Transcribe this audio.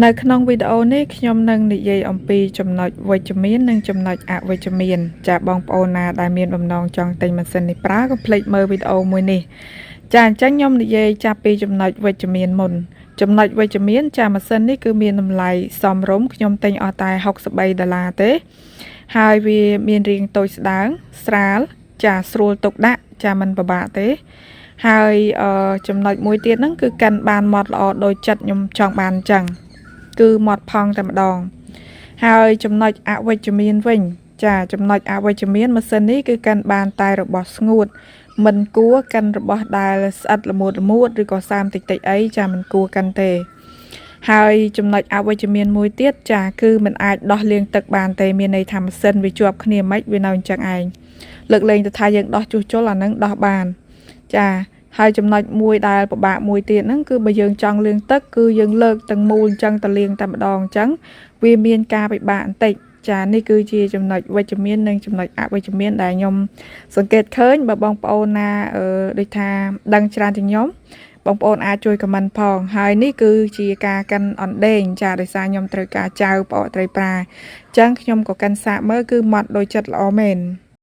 នៅក្នុងវីដេអូនេះខ្ញុំនឹងនិយាយអំពីចំណុចវិជ្ជមាននិងចំណុចអវិជ្ជមានចាបងប្អូនណាដែលមានបំណងចង់ទិញម៉ាស៊ីននេះប្រើកុំភ្លេចមើលវីដេអូមួយនេះចាអញ្ចឹងខ្ញុំនិយាយចាប់ពីចំណុចវិជ្ជមានមុនចំណុចវិជ្ជមានចាម៉ាស៊ីននេះគឺមានតម្លៃសមរម្យខ្ញុំទិញអស់តែ$63ទេហើយវាមានរាងតូចស្ដើងស្រាលចាស្រួលទុកដាក់ចាមិនពិបាកទេហើយចំណុចមួយទៀតហ្នឹងគឺកាន់បានម៉ត់ល្អដោយចិត្តខ្ញុំចង់បានអញ្ចឹងគឺម៉ត់ផង់តែម្ដងហើយចំណុចអវិជ្ជមានវិញចាចំណុចអវិជ្ជមានម៉ាស៊ីននេះគឺកាន់បានតែរបស់ស្ងួតមិនគួរកាន់របស់ដែលស្អិតល្មួតឬក៏សាមតិចអីចាមិនគួរកាន់ទេហើយចំណុចអវិជ្ជមានមួយទៀតចាគឺมันអាចដោះលាងទឹកបានទេមានន័យថាម៉ាស៊ីនវាជាប់គ្នាមិនវានៅអញ្ចឹងឯងលើកលែងទៅថាយើងដោះជួសជុលអានឹងដោះបានចាហើយចំណុចមួយដែលពិបាកមួយទៀតហ្នឹងគឺបើយើងចង់លាងទឹកគឺយើងលើកទាំងមូលអញ្ចឹងទៅលាងតែម្ដងអញ្ចឹងវាមានការពិបាកបន្តិចចានេះគឺជាចំណុចវិជ្ជមាននិងចំណុចអវិជ្ជមានដែលខ្ញុំសង្កេតឃើញបើបងប្អូនណាដូចថាដឹងច្រើនជាងខ្ញុំបងប្អូនអាចជួយខមមិនផងហើយនេះគឺជាការកាន់អណ្ដេងចាដោយសារខ្ញុំត្រូវការចៅផ្អកត្រីប្រាអញ្ចឹងខ្ញុំក៏កាន់សាកមើលគឺម៉ត់ដោយចិត្តល្អមែន